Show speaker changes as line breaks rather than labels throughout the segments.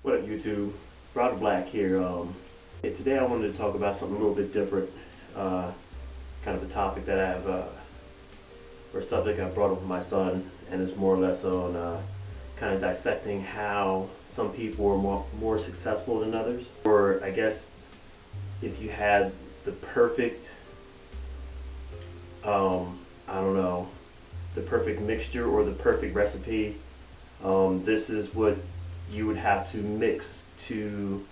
What up, YouTube? Brother Black here. Today I wanted to talk about something a little bit different. Kind of a topic that or subject I brought up with my son, and it's more or less on kind of dissecting how some people are more successful than others. Or I guess if you had the perfect, I don't know, the perfect mixture or the perfect recipe, this is what you would have to mix to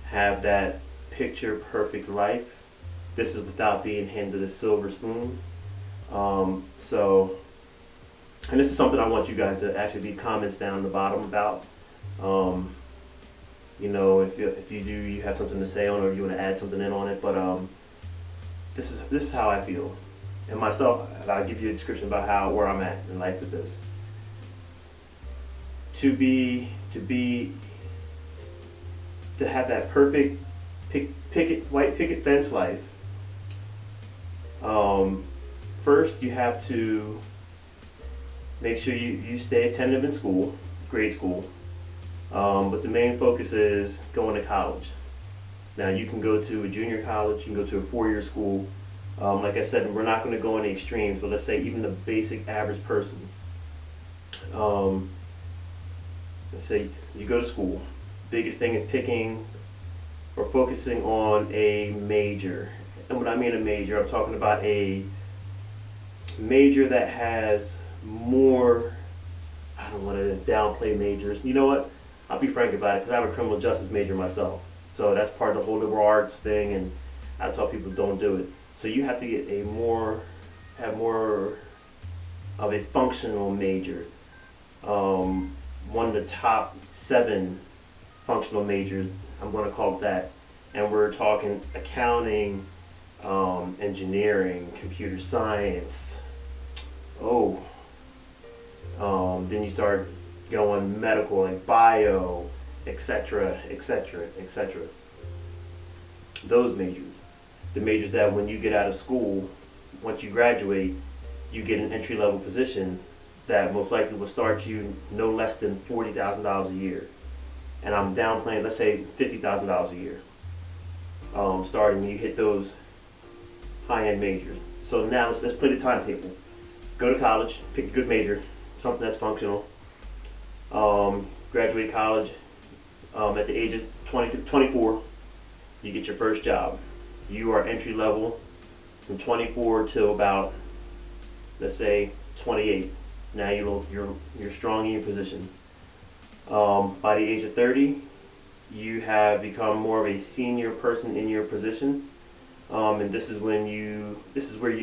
have that picture perfect life. This is without being handed a silver spoon. And this is something I want you guys to actually leave comments down the bottom about. If you do, you have something to say on it, or you want to add something in on it. But this is how I feel, and myself. I'll give you a description about where I'm at in life with this. To have that perfect white picket fence life. First, you have to make sure you stay attentive in school, grade school. But the main focus is going to college. Now, you can go to a junior college, you can go to a four-year school. Like I said, we're not going to go in the extremes, but let's say even the basic average person. Let's say you go to school. Biggest thing is picking or focusing on a major. And when I mean a major, I'm talking about a major that has more, I don't want to downplay majors. You know what? I'll be frank about it, because I'm a criminal justice major myself. So that's part of the whole liberal arts thing, and I tell people don't do it. So you have to get have more of a functional major. One of the top 7 functional majors, I'm going to call it that. And we're talking accounting, engineering, computer science. Then you start going medical, like bio, etc., etc., etc. Those majors. The majors that when you get out of school, once you graduate, you get an entry-level position that most likely will start you no less than $40,000 a year. And I'm downplaying, let's say $50,000 a year. Starting when you hit those high-end majors. So now let's play the timetable. Go to college, pick a good major, something that's functional. Graduate college at the age of 20 to 24, you get your first job. You are entry level from 24 till about, let's say, 28. Now you're strong in your position. By the age of 30, you have become more of a senior person in your position, and this is where you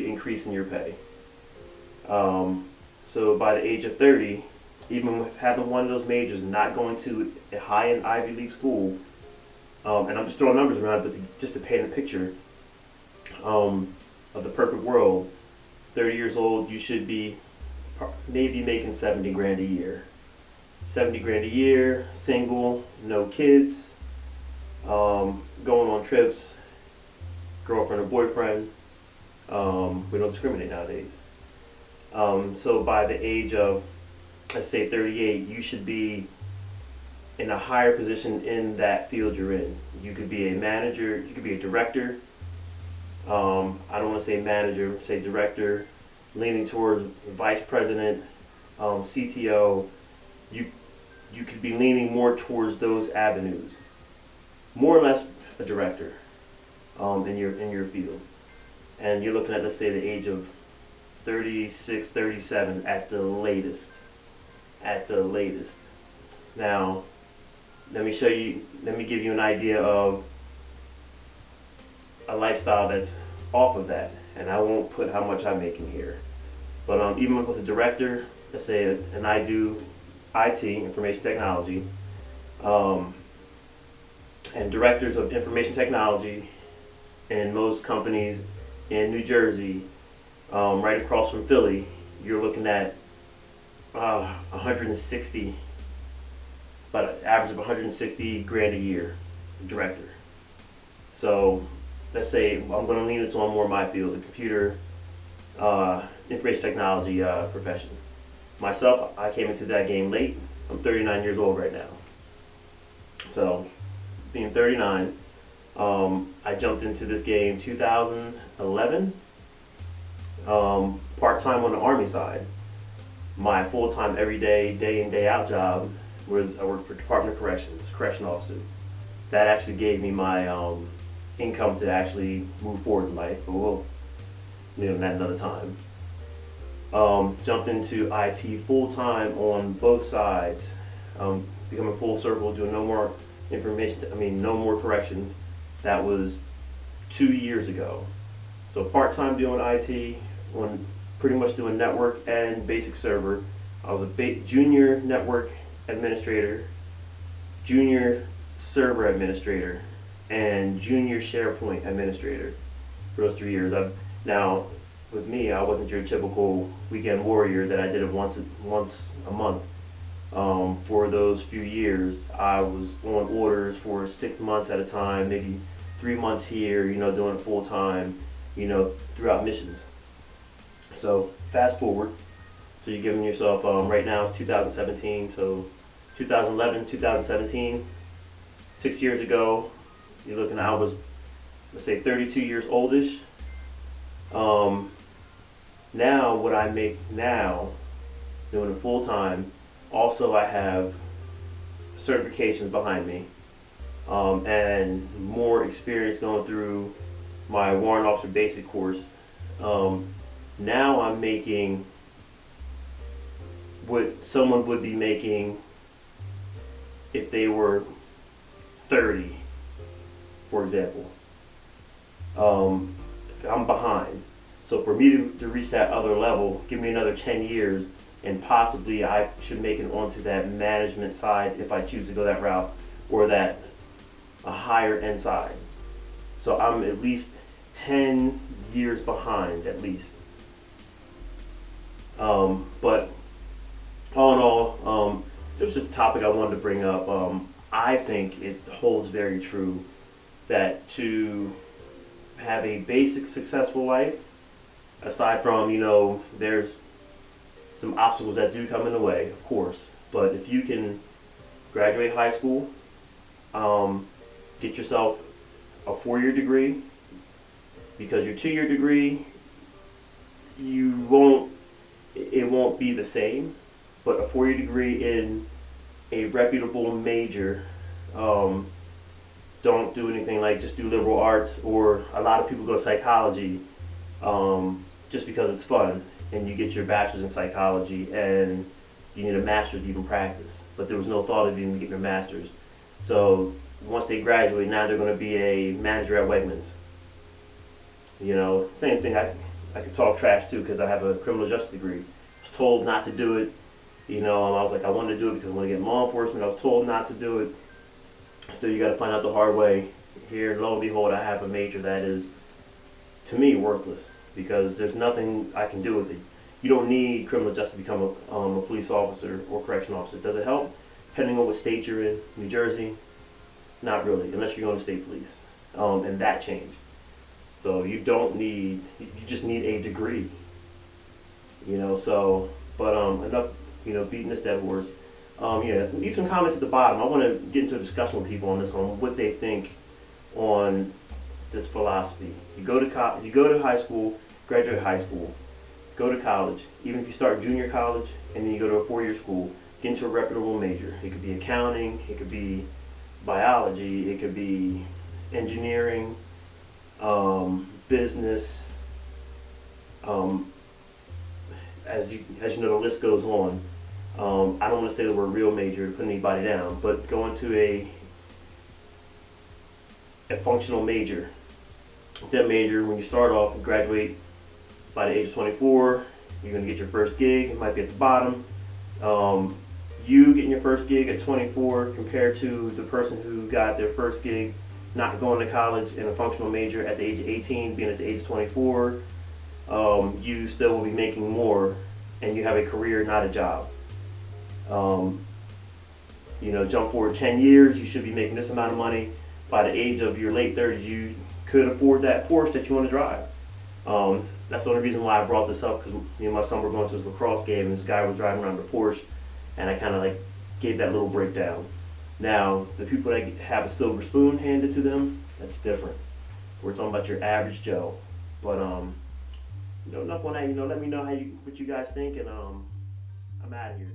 increase in your pay. So by the age of 30, even with having one of those majors, not going to a high-end Ivy League school, and I'm just throwing numbers around, but just to paint a picture of the perfect world, 30 years old, you should be maybe making 70 grand a year. 70 grand a year, single, no kids, going on trips, girlfriend or boyfriend. We don't discriminate nowadays. So by the age of, let's say, 38, you should be in a higher position in that field you're in. You could be a manager, you could be a director. I don't want to say manager, say director, leaning towards vice president, CTO. You could be leaning more towards those avenues. More or less a director in your field. And you're looking at, let's say, the age of 36, 37 at the latest. At the latest. Now, let me give you an idea of a lifestyle that's off of that. And I won't put how much I'm making here. But even with a director, let's say, and I do IT, information technology, and directors of information technology in most companies in New Jersey, right across from Philly, you're looking at 160, about an average of 160 grand a year, director. So let's say I'm going to lean this on more my field, the computer, information technology profession. Myself, I came into that game late. I'm 39 years old right now. So, being 39, I jumped into this game 2011, part-time on the Army side. My full-time, everyday, day in, day out job was I worked for Department of Corrections, correction officer. That actually gave me my income to actually move forward in life, but we'll leave that another time. Jumped into IT full-time on both sides, becoming full circle, doing no more no more corrections. That was 2 years ago. So part-time doing IT, on pretty much doing network and basic server. I was a junior network administrator, junior server administrator, and junior SharePoint administrator for those 3 years. Now, with me, I wasn't your typical weekend warrior that I did it once a month. For those few years, I was on orders for 6 months at a time, maybe 3 months here, doing it full time, throughout missions. So fast forward, so you're giving yourself, right now it's 2017, so 2011, 2017, 6 years ago, you're looking at, I was, let's say 32 years oldish. Now what I make now, doing it full time, also I have certifications behind me, and more experience going through my warrant officer basic course. Now I'm making what someone would be making if they were 30, for example. I'm behind. So for me to reach that other level, give me another 10 years, and possibly I should make it onto that management side if I choose to go that route, or that a higher end side. So I'm at least 10 years behind, at least. But all in all, it was just a topic I wanted to bring up. I think it holds very true that to have a basic successful life, aside from, there's some obstacles that do come in the way, of course, but if you can graduate high school, get yourself a 4-year degree, because your 2-year degree, it won't be the same, but a 4-year degree in a reputable major, don't do anything like just do liberal arts, or a lot of people go psychology, just because it's fun, and you get your bachelor's in psychology and you need a master's to even practice, but there was no thought of even getting your master's. So once they graduate, now they're going to be a manager at Wegmans. Same thing, I could talk trash too, because I have a criminal justice degree. I was told not to do it, and I was like, I wanted to do it because I want to get in law enforcement. I was told not to do it. Still, you got to find out the hard way. Here, lo and behold, I have a major that is, to me, worthless, because there's nothing I can do with it. You don't need criminal justice to become a police officer or correction officer. Does it help? Depending on what state you're in. New Jersey, not really, unless you're going to state police, and that changed. So you just need a degree, but enough, beating this dead horse. Leave some comments at the bottom. I want to get into a discussion with people on this, on what they think on this philosophy. You go to high school, graduate high school, go to college. Even if you start junior college and then you go to a 4-year school, get into a reputable major. It could be accounting, it could be biology, it could be engineering, business. As you know, the list goes on. I don't want to say the word real major to put anybody down, but go into a functional major. That major, when you start off and graduate by the age of 24, you're going to get your first gig. It might be at the bottom. You getting your first gig at 24 compared to the person who got their first gig not going to college in a functional major at the age of 18, being at the age of 24, you still will be making more, and you have a career, not a job. Jump forward 10 years, you should be making this amount of money. By the age of your late 30s, you could afford that Porsche that you want to drive. That's the only reason why I brought this up, because me and my son were going to his lacrosse game, and this guy was driving around the Porsche, and I kind of gave that little breakdown. Now, the people that have a silver spoon handed to them, that's different. We're talking about your average Joe. But enough on that. Let me know what you guys think, and I'm out of here.